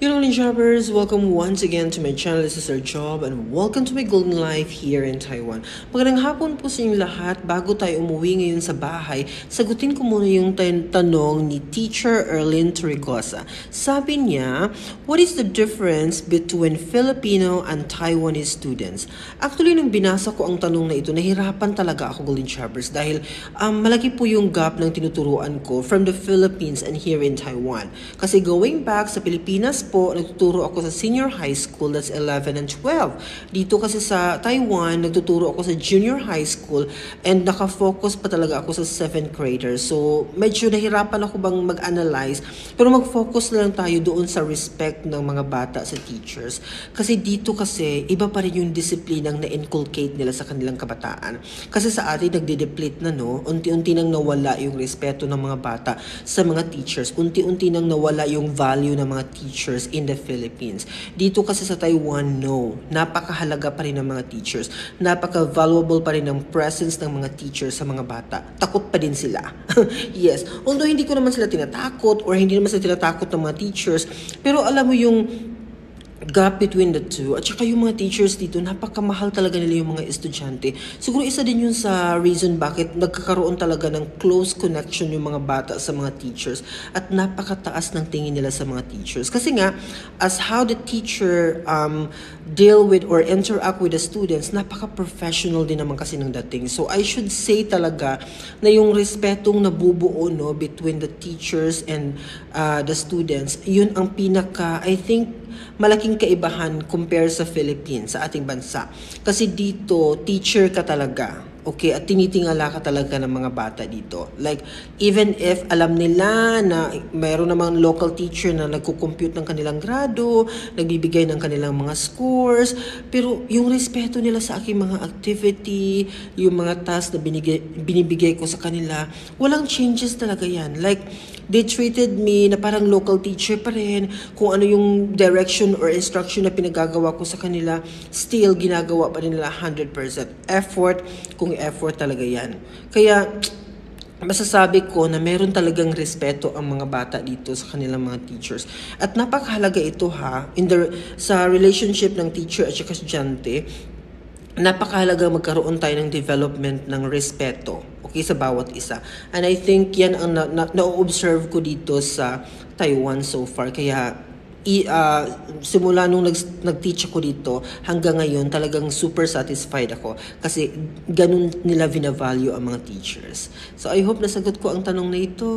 Good morning, shoppers. Welcome once again to my channel. This is Sir Job and welcome to my golden life here in Taiwan. Magandang hapon po sa inyong lahat. Bago tayo umuwi ngayon sa bahay, sagutin ko muna yung tanong ni Teacher Erlyn Torregosa. Sabi niya, what is the difference between Filipino and Taiwanese students? Actually, nung binasa ko ang tanong na ito, nahirapan talaga ako, golden shoppers, dahil malaki po yung gap ng tinuturuan ko from the Philippines and here in Taiwan. Kasi going back sa Pilipinas po, nagtuturo ako sa senior high school, that's 11 and 12. Dito kasi sa Taiwan, nagtuturo ako sa junior high school and nakafocus pa talaga ako sa 7th grader. So, medyo nahirapan ako bang mag-analyze, pero mag-focus na lang tayo doon sa respect ng mga bata sa teachers. Kasi dito kasi, iba pa rin yung disiplinang na-inculcate nila sa kanilang kabataan. Kasi sa atin, nagde-deplete na, no? Unti-unti nang nawala yung respeto ng mga bata sa mga teachers. Unti-unti nang nawala yung value ng mga teachers in the Philippines. Dito kasi sa Taiwan, no. Napakahalaga pa rin ng mga teachers. Napaka-valuable pa rin ng presence ng mga teachers sa mga bata. Takot pa din sila. Yes. Although hindi ko naman sila tinatakot or hindi naman sila tinatakot ng mga teachers, pero alam mo yung gap between the two. At saka yung mga teachers dito, napakamahal talaga nila yung mga estudyante. Siguro isa din yun sa reason bakit nagkakaroon talaga ng close connection yung mga bata sa mga teachers at napakataas ng tingin nila sa mga teachers. Kasi nga, as how the teacher deal with or interact with the students, napaka-professional din naman kasi ng dating. So I should say talaga na yung respetong nabubuo, no, between the teachers and the students, yun ang pinaka, I think, malaking kaibahan compare sa Philippines, sa ating bansa. Kasi dito, teacher ka talaga. Okay, at tinitingala ka talaga ng mga bata dito. Like, even if alam nila na mayroon namang local teacher na nagko-compute ng kanilang grado, nagbibigay ng kanilang mga scores, pero yung respeto nila sa aking mga activity, yung mga task na binibigay ko sa kanila, walang changes talaga yan. Like, they treated me na parang local teacher pa rin. Kung ano yung direction or instruction na pinagagawa ko sa kanila, still ginagawa pa rin nila 100%. Effort, kung effort talaga yan. Kaya, masasabi ko na meron talagang respeto ang mga bata dito sa kanilang mga teachers. At napakahalaga ito sa relationship ng teacher at estudyante. Napakahalaga magkaroon tayo ng development ng respeto, okay, sa bawat isa. And I think yan ang na-observe ko dito sa Taiwan so far. Kaya simula nung nag-teach ako dito hanggang ngayon, talagang super satisfied ako kasi ganun nila vina-value ang mga teachers. So I hope nasagot ko ang tanong na ito.